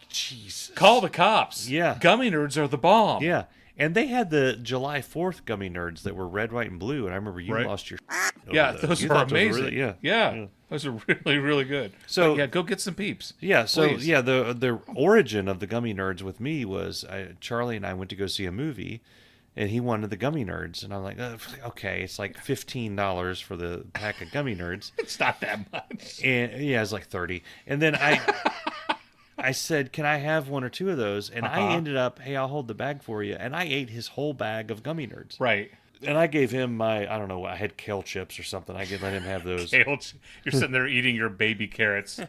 Jeez. Call the cops. Yeah. Gummy nerds are the bomb. Yeah. And they had the July 4th gummy nerds that were red, white, and blue. And I remember you Right. lost your over Yeah, those. those You are thought amazing. really- yeah. Those are really, really good. So- But yeah, go get some Peeps. Yeah, so Please. the origin of the gummy nerds with me was Charlie and I went to go see a movie, and he wanted the gummy nerds, and I'm like, okay, it's like $15 for the pack of gummy nerds, It's not that much. and yeah, it's like 30, and then I said, can I have one or two of those? And I ended up, hey, I'll hold the bag for you, and I ate his whole bag of gummy nerds, Right. and I gave him I don't know, I had kale chips or something. I could let him have those. You're sitting there eating your baby carrots.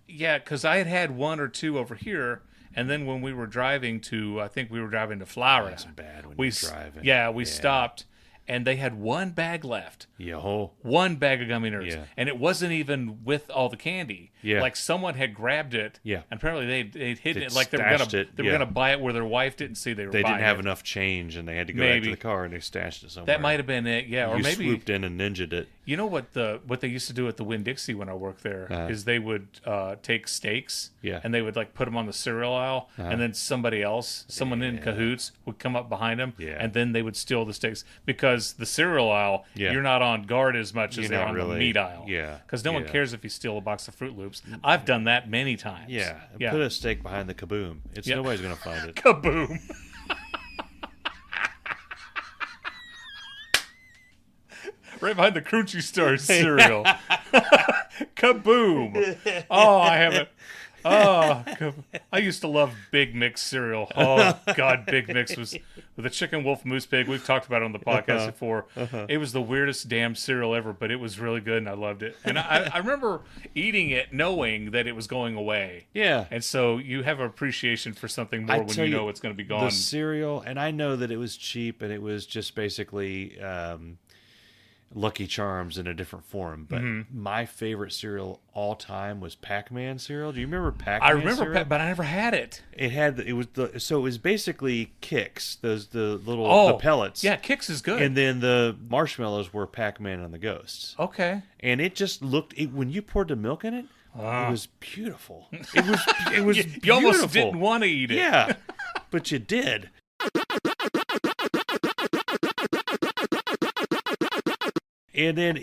Yeah, because I had one or two over here, and then when we were driving to, I think we were driving to Florida. That's bad when we you're driving. Yeah, we stopped, and they had one bag left. Yo. One bag of gummy nerds. Yeah. And it wasn't even with all the candy. Yeah. Like someone had grabbed it. Yeah. And apparently they'd hidden They'd it. Like they were stashed gonna it, they were yeah. gonna buy it where their wife didn't see they were They buying didn't have it. enough change, and they had to go back Maybe. to the car, and they stashed it somewhere. That might have been it, yeah. Or You maybe swooped in and ninja'd it. you know what they used to do at the Winn-Dixie when I worked there is they would take steaks and they would like put them on the cereal aisle and then someone in cahoots would come up behind them and then they would steal the steaks because the cereal aisle you're not on guard as much as You're they're not on really. the meat aisle. Yeah. Because no one cares if you steal a box of Fruit Loops. I've done that many times. Yeah. Put a steak behind the kaboom. Nobody's gonna find it. Kaboom. Right behind the Crunchy Stars cereal. Kaboom. Oh, I haven't. Oh, I used to love Big Mix cereal. Oh, God, Big Mix was with the Chicken Wolf Moose Pig. We've talked about it on the podcast before. It was the weirdest damn cereal ever, but it was really good, and I loved it. And I remember eating it knowing that it was going away. Yeah. And so you have an appreciation for something more when tell you know it's going to be gone. The cereal, and I know that it was cheap, and it was just basically Lucky Charms in a different form. But my favorite cereal all time was Pac-Man cereal. Do you remember Pac-Man? I remember, cereal? but I never had it. So it was basically Kix, the little pellets. Yeah, Kix is good. And then the marshmallows were Pac-Man and the Ghosts. Okay. And it just looked when you poured the milk in it, it was beautiful. It was you beautiful. almost didn't want to eat it. Yeah, but you did. And then,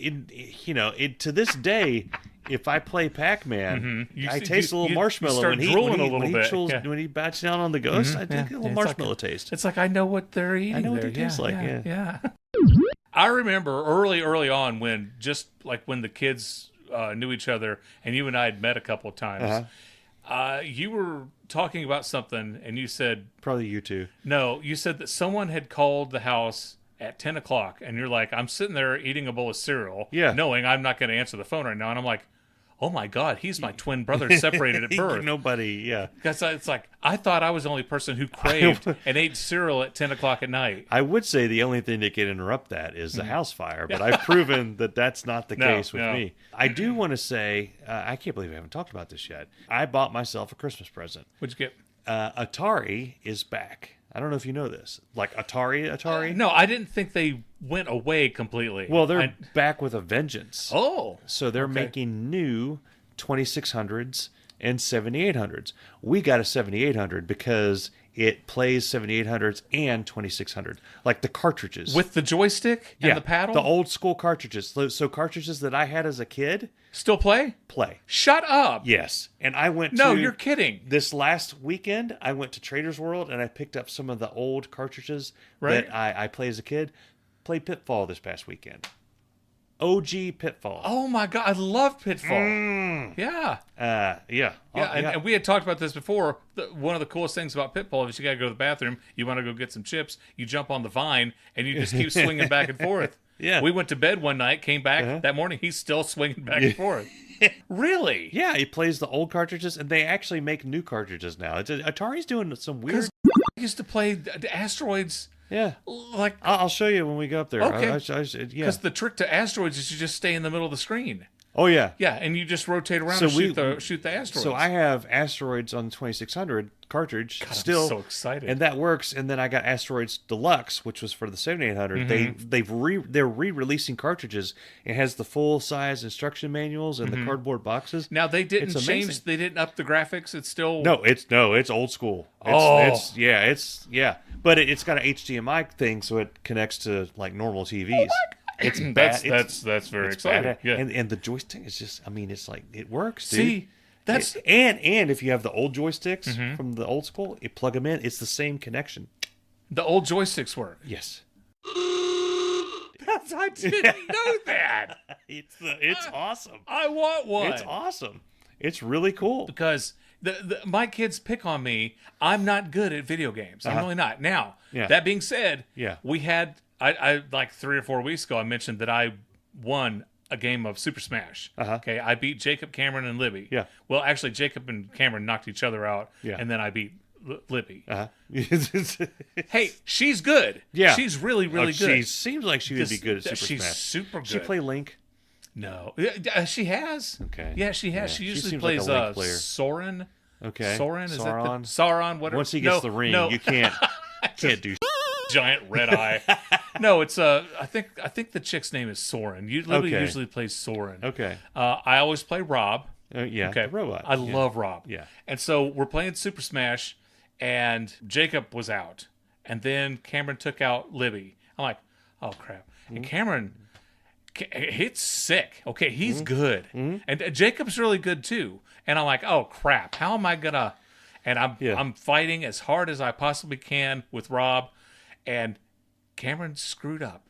to this day, if I play Pac-Man, You I see- taste a you- little you marshmallow start drooling a little bit. Yeah. when he bats down on the ghost. I take a little It's marshmallow like, taste. It's like I know what they're eating. I know what there. they taste like, yeah. I remember early on when when the kids knew each other, and you and I had met a couple of times. You were talking about something, and you said Probably you two. no. You said that someone had called the house at 10 o'clock, and you're like, I'm sitting there eating a bowl of cereal, knowing I'm not going to answer the phone right now, and I'm like, oh my God, he's my twin brother separated at birth. Nobody, yeah. Because it's like, I thought I was the only person who craved and ate cereal at 10 o'clock at night. I would say the only thing that can interrupt that is the house fire, but I've proven that that's not the case with me. I do want to say, I can't believe I haven't talked about this yet. I bought myself a Christmas present. What'd you get? Atari is back. I don't know if you know this. Like Atari? No, I didn't think they went away completely. Well, they're back with a vengeance. Oh. So they're making new 2600s and 7800s. We got a 7800 because it plays 7800s and 2600, like the cartridges. With the joystick and the paddle? The old school cartridges. So cartridges that I had as a kid. Still play? Play. Shut up. Yes. And I went No, to... you're kidding. This last weekend, I went to Trader's World and I picked up some of the old cartridges that I played as a kid. Played Pitfall this past weekend. OG Pitfall. Oh my God, I love Pitfall. Yeah. And we had talked about this before. One of the coolest things about Pitfall is you got to go to the bathroom, you want to go get some chips, you jump on the vine, and you just keep swinging back and forth. Yeah. We went to bed one night, came back that morning, he's still swinging back and forth. Really? Yeah, he plays the old cartridges, and they actually make new cartridges now. Atari's doing some weird... I used to play the Asteroids... Yeah, like I'll show you when we go up there. Okay, yeah. Because the trick to asteroids is you just stay in the middle of the screen. Oh yeah, yeah, and you just rotate around and shoot the asteroids. So I have asteroids on the 2600 cartridge. God, still I'm so excited, and that works. And then I got asteroids deluxe, which was for the 7800. They're re-releasing cartridges. It has the full size instruction manuals and the cardboard boxes. Now they didn't change. They didn't up the graphics. It's still it's old school. It's but it's got an HDMI thing, so it connects to like normal TVs. It's bad. That's very exciting. Bad. Yeah. And the joystick is just, I mean, it's like, it works, dude. See, that's... And if you have the old joysticks from the old school, you plug them in, it's the same connection. The old joysticks work? Yes. I didn't know that. It's awesome. I want one. It's awesome. It's really cool. Because my kids pick on me. I'm not good at video games. I'm really not. Now, that being said, we had... I like 3 or 4 weeks ago, I mentioned that I won a game of Super Smash. Okay, I beat Jacob, Cameron, and Libby. Yeah. Well, actually, Jacob and Cameron knocked each other out, and then I beat Libby. Hey, she's good. Yeah, she's really, really good. She seems like she would be good at Super Smash. She's super good. Does she play Link? No, she has. Okay. Yeah, she has. Yeah. She usually seems plays like a Link player. Soren. Okay. Soren is Sauron? that Sauron? Whatever. Once he gets the ring, you can't do. Giant red eye. No, it's I think the chick's name is Soren. Libby usually plays Soren. Okay. I always play Rob. Yeah. Okay. The robot. I love Rob. Yeah. And so we're playing Super Smash, and Jacob was out, and then Cameron took out Libby. I'm like, oh crap. And Cameron, it's sick. Okay, he's good, and Jacob's really good too. And I'm like, oh crap. How am I gonna? And I'm fighting as hard as I possibly can with Rob. And Cameron screwed up.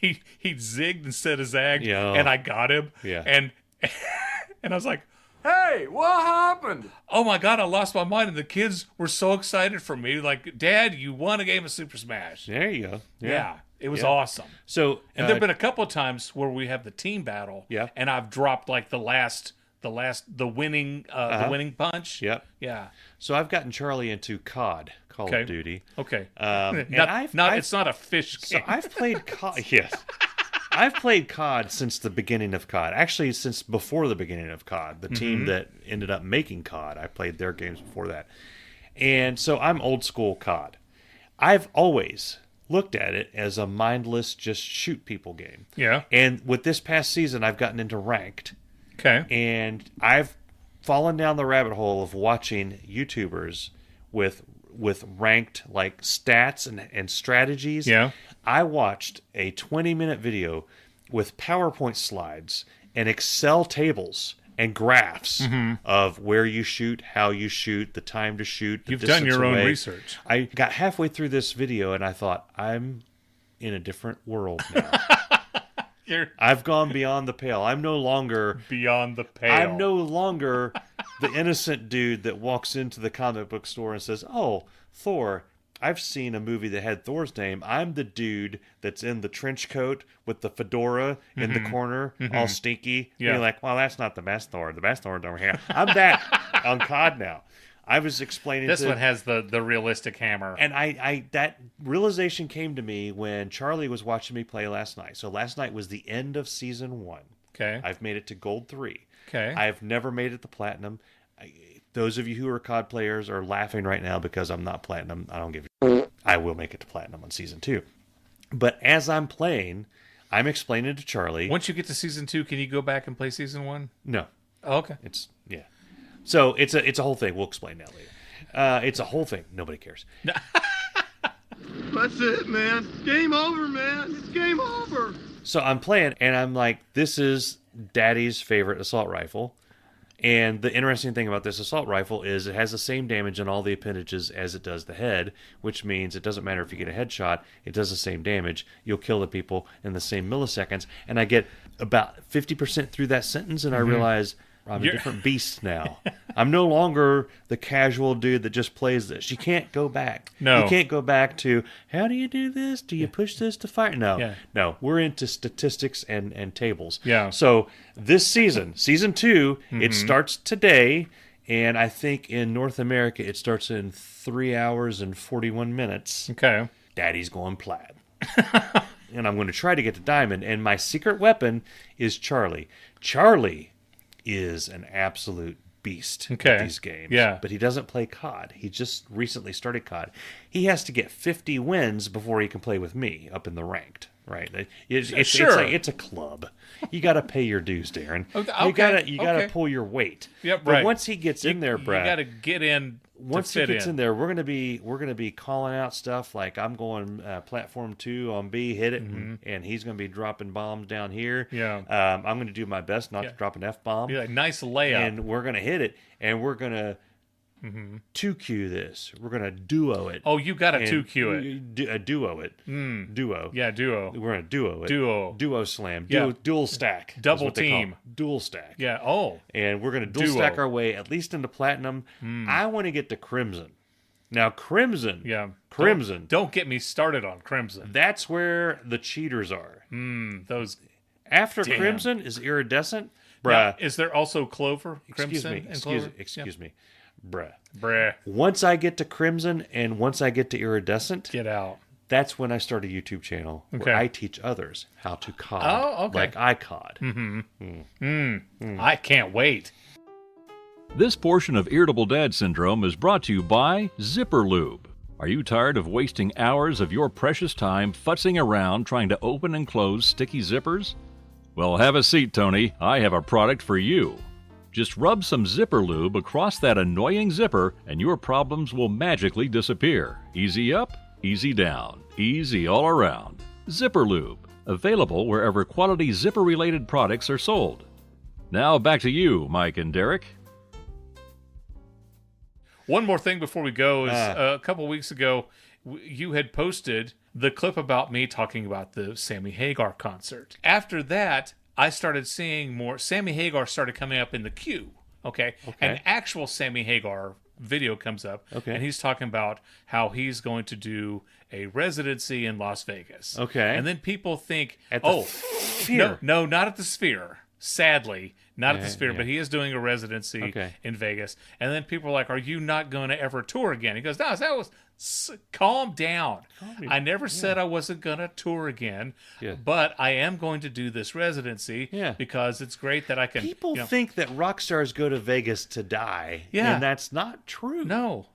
he zigged instead of zagged, and I got him. Yeah. And I was like, "Hey, what happened?" Oh my God, I lost my mind. And the kids were so excited for me. Like, Dad, you won a game of Super Smash. There you go. Yeah, it was awesome. So, and there've been a couple of times where we have the team battle. Yeah. And I've dropped like the winning punch. Yep. Yeah. So I've gotten Charlie into Call of Duty. Okay. It's not a fish game. So I've played COD. Yes. I've played COD since the beginning of COD. Actually, since before the beginning of COD. The team that ended up making COD, I played their games before that. And so I'm old school COD. I've always looked at it as a mindless, just shoot people game. Yeah. And with this past season, I've gotten into ranked. Okay. And I've fallen down the rabbit hole of watching YouTubers with ranked like stats and strategies. Yeah. I watched a 20-minute video with PowerPoint slides and Excel tables and graphs of where you shoot, how you shoot, the time to shoot. You've done your own research. I got halfway through this video and I thought, I'm in a different world now. I've gone beyond the pale. I'm no longer beyond the pale. I'm no longer the innocent dude that walks into the comic book store and says, "Oh, Thor, I've seen a movie that had Thor's name." I'm the dude that's in the trench coat with the fedora in the corner, all stinky. Yeah. You're like, "Well, that's not the best Thor. The best Thor's over here." I'm that on COD now. I was explaining this one has the realistic hammer. And I that realization came to me when Charlie was watching me play last night. So last night was the end of season 1. Okay. I've made it to gold 3. Okay. I've never made it to platinum. Those of you who are COD players are laughing right now because I'm not platinum. I don't give a I will make it to platinum on season 2. But as I'm playing, I'm explaining to Charlie. Once you get to season 2, can you go back and play season 1? No. Oh, okay. Yeah. So it's a whole thing. We'll explain that later. It's a whole thing. Nobody cares. That's it, man. Game over, man. It's game over. So I'm playing, and I'm like, this is Daddy's favorite assault rifle. And the interesting thing about this assault rifle is it has the same damage in all the appendages as it does the head, which means it doesn't matter if you get a headshot, it does the same damage. You'll kill the people in the same milliseconds. And I get about 50% through that sentence, and I realize I'm a different beast now. I'm no longer the casual dude that just plays this. You can't go back. No. You can't go back to, how do you do this? Do you push this to fire? No. Yeah. No. We're into statistics and tables. Yeah. So this season 2, it starts today, and I think in North America it starts in 3 hours and 41 minutes. Okay. Daddy's going plaid. And I'm going to try to get to diamond, and my secret weapon is Charlie. Charlie is an absolute beast at these games. Yeah. But he doesn't play COD. He just recently started COD. He has to get 50 wins before he can play with me up in the ranked. Right? It's a club. You got to pay your dues, Darin. Okay. You gotta pull your weight. Yep. But right. once he gets in there, Brad, you got to get in. Once he gets in there, we're gonna be calling out stuff like, I'm going platform 2 on B, hit it, and he's gonna be dropping bombs down here. Yeah. I'm gonna do my best not to drop an F bomb. Be like, nice layup. And we're gonna hit it, and we're gonna 2Q this. We're gonna duo it. Oh, you got to 2Q it. Duo it. Duo. Yeah, duo. We're gonna duo it. Duo slam. Yeah. Dual stack. is Double what they call team. it. Dual stack. Yeah. Oh. And we're going to dual stack our way at least into platinum. I want to get to crimson. Now, crimson. Yeah. Crimson. Don't get me started on crimson. That's where the cheaters are. Those. After Damn. crimson is iridescent. Bruh. Now, is there also clover? Excuse Crimson me. and clover? Excuse me. Bruh. Bruh. Once I get to crimson and once I get to iridescent, Get out. that's when I start a YouTube channel Okay. where I teach others how to COD. Oh, okay. Like I COD. I can't wait. This portion of Irritable Dad Syndrome is brought to you by Zipper Lube. Are you tired of wasting hours of your precious time futzing around trying to open and close sticky zippers? Well, have a seat, Tony. I have a product for you. Just rub some Zipper Lube across that annoying zipper and your problems will magically disappear. Easy up, easy down, easy all around. Zipper Lube, available wherever quality zipper-related products are sold. Now back to you, Mike and Derek. One more thing before we go is a couple weeks ago, you had posted the clip about me talking about the Sammy Hagar concert. After that, I started seeing more. Sammy Hagar started coming up in the queue. Okay. An actual Sammy Hagar video comes up. Okay. And he's talking about how he's going to do a residency in Las Vegas. Okay. And then people think, At the Sphere. No, not at the Sphere. Sadly, not at the Sphere, yeah. but he is doing a residency in Vegas. And then people are like, "Are you not going to ever tour again?" He goes, "No, that was calm down. I never said I wasn't going to tour again, but I am going to do this residency because it's great that I can." People think that rock stars go to Vegas to die, and that's not true. No.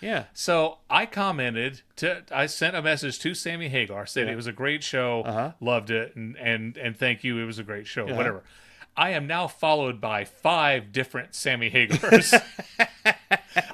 Yeah. So I commented I sent a message to Sammy Hagar, said it was a great show, loved it, and thank you, it was a great show, whatever. I am now followed by 5 different Sammy Hagars.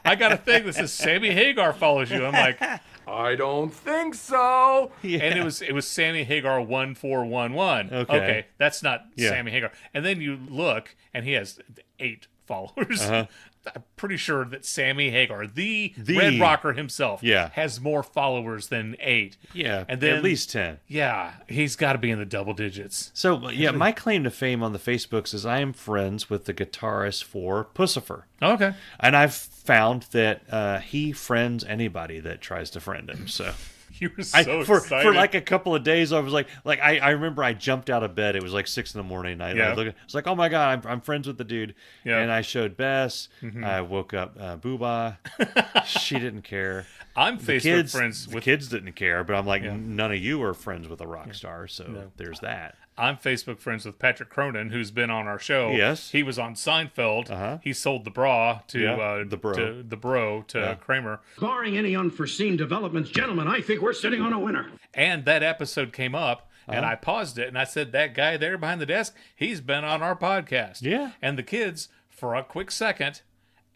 I got a thing that says Sammy Hagar follows you. I'm like, I don't think so. Yeah. And it was Sammy Hagar 1411. Okay. That's not Yeah. Sammy Hagar. And then you look, and he has 8 followers. Uh-huh. I'm pretty sure that Sammy Hagar, the The- Red Rocker himself, Yeah. has more followers than 8. Yeah, and then at least 10. Yeah, he's got to be in the double digits. So, yeah, my claim to fame on the Facebooks is I am friends with the guitarist for Pussifer. Okay. And I've found that he friends anybody that tries to friend him. So You were so for excited. like a couple of days, I was like I remember I jumped out of bed. It was like 6 a.m. I Yeah. was like, oh my god, I'm friends with the dude. Yeah. And I showed Bess. Mhm. I woke up Booba. She didn't care. I'm The Facebook kids, friends the with- kids didn't care, but I'm like, Yeah. none of you are friends with a rock star, so there's that. I'm Facebook friends with Patrick Cronin, who's been on our show. Yes. He was on Seinfeld. Uh-huh. He sold the bra to Yeah, the bro. to Kramer. Barring any unforeseen developments, gentlemen, I think we're sitting on a winner. And that episode came up, and I paused it, and I said, that guy there behind the desk, he's been on our podcast. Yeah. And the kids, for a quick second,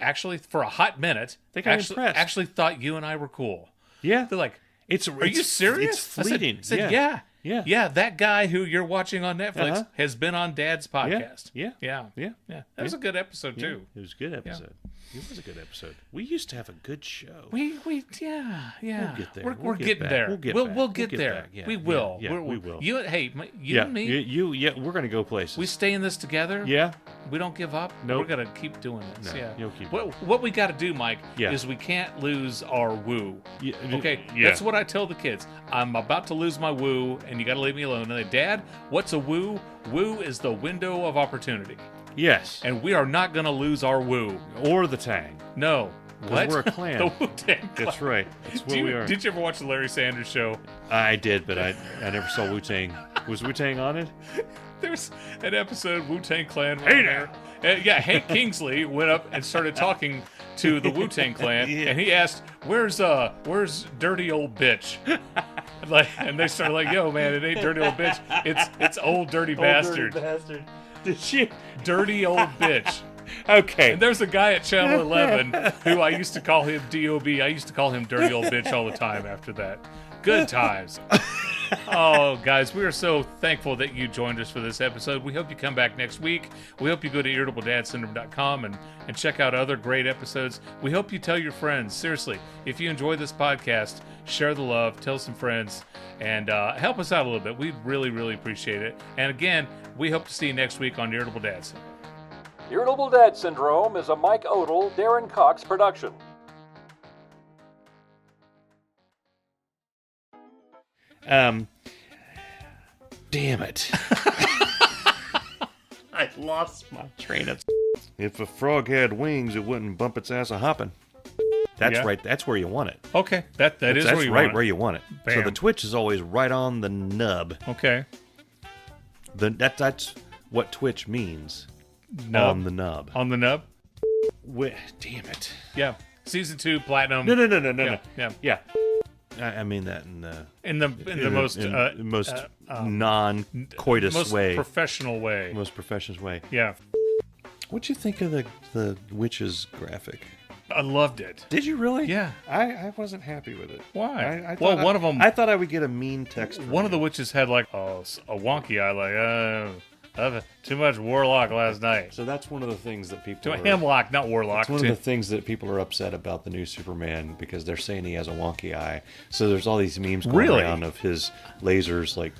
actually, for a hot minute, They got impressed. actually thought you and I were cool. Yeah. They're like, It's are you serious? It's fleeting. I said, yeah. Yeah. Yeah, that guy who you're watching on Netflix Uh-huh. has been on Dad's podcast. Yeah. Yeah. Yeah. That was a good episode, Yeah, too. it was a good episode. It was a good episode. We used to have a good show. Yeah. We'll get there. We're We'll get getting back. there. We'll get We'll back. get We'll get there. back. Yeah, We will. yeah, we will. You, hey, you yeah, and me. yeah, we're gonna go places. We stay in this together. Yeah. We don't give up. Nope. We're gonna keep doing this. No, Yeah. you'll keep what we got to do, Mike, Yeah. is we can't lose our woo. Yeah, Okay. yeah. That's what I tell the kids. I'm about to lose my woo, and you got to leave me alone. And they, Dad, what's a woo? Woo is the window of opportunity, Yes. and we are not gonna lose our woo. Or the Tang. No. 'Cause What? we're a clan. The Wu-Tang Clan. That's right. That's what we are. Did you ever watch the Larry Sanders Show? I did, but I never saw Wu-Tang. Was Wu-Tang on it? There's an episode Wu-Tang Clan. Hey there. Yeah, Hank Kingsley went up and started talking to the Wu-Tang Clan, Yeah. and he asked, "Where's dirty old bitch?" And they started like, "Yo, man, it ain't dirty old bitch. It's old dirty bastard. bastard. Did you? Dirty old bitch." Okay. And there's a guy at Channel 11 who I used to call him D.O.B. I used to call him dirty old bitch all the time after that. Good times. Oh, guys, we are so thankful that you joined us for this episode. We hope you come back next week. We hope you go to irritabledadsyndrome.com and check out other great episodes. We hope you tell your friends. Seriously, if you enjoy this podcast, share the love, tell some friends, and help us out a little bit. We'd really, really appreciate it. And again, we hope to see you next week on Irritable Dad Syndrome. Irritable Dad Syndrome is a Mike Odell, Darin Cox production. Damn it. I lost my train of. If a frog had wings, it wouldn't bump its ass a hopping. That's Yeah. right. That's where you want it. Okay, that's That's where you right want it. where you want it. So Bam. the twitch is always right on the nub. Okay. That's what twitch means. Nub. On the nub. On the nub? Damn it. Yeah. Season 2 platinum. No. Yeah. I mean that in the most non-coitus most way, professional way. most professional way. Yeah. What'd you think of the witch's graphic? I loved it. Did you really? Yeah. I wasn't happy with it. Why? I Well, thought one of them. I thought I would get a mean text. One of the witches had like a wonky eye, like too much warlock last night. So that's one of the things that people. To a hemlock, not warlock. It's one of the things that people are upset about the new Superman because they're saying he has a wonky eye. So there's all these memes going Really? around of his lasers, like.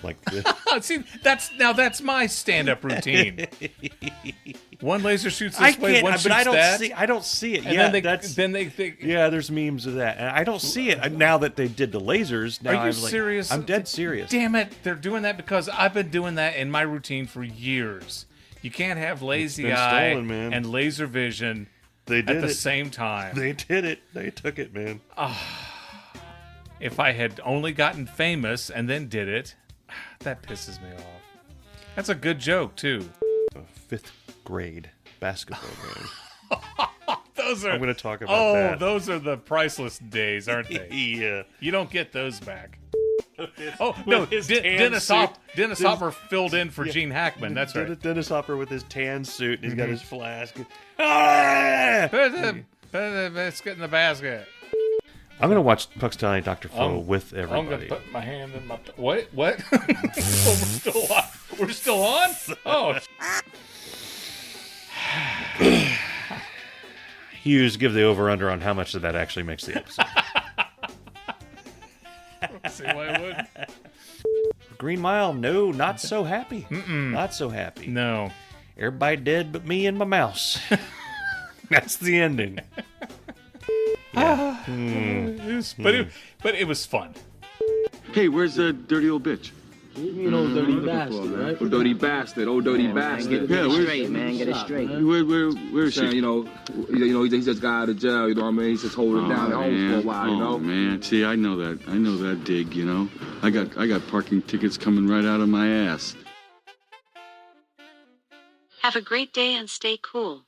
See, that's my stand-up routine. One laser shoots this way, one shoots but I don't that. see. I don't see it. And yeah, then they yeah, there's memes of that, and I don't see it now that they did the lasers. Now Are you I'm serious? I'm dead serious. Damn it! They're doing that because I've been doing that in my routine for years. You can't have lazy been eye stolen, man. and laser vision They did at the it. same time. They did it. They took it, man. If I had only gotten famous and then did it, that pisses me off. That's a good joke too. A 5th grade basketball game. Those are. I'm going to talk about that. Those are the priceless days, aren't they? Yeah. You don't get those back. Oh no! his tan Dennis suit. Hopper filled in for Gene Hackman. That's right. Dennis Hopper with his tan suit, and he's got his flask. Ah! Put the biscuit in the basket. I'm going to watch Puxtally Dr. Flo with everybody. I'm going to put my hand in my... What? What? Oh, we're still on? Oh, Hughes, give the over-under on how much of that actually makes the episode. see why I would. Green Mile, no, not so happy. Not so happy. No. Everybody dead but me and my mouse. That's the ending. But it was fun. Hey, where's the dirty old bitch? You know, dirty bastard, right? Oh, dirty bastard. Oh, dirty bastard. Get it straight, man. Get it straight. Where is she? You know, he just got out of jail, you know what I mean? He's just holding down the home for a while, you know? Oh, man. See, I know that dig, you know? I got parking tickets coming right out of my ass. Have a great day and stay cool.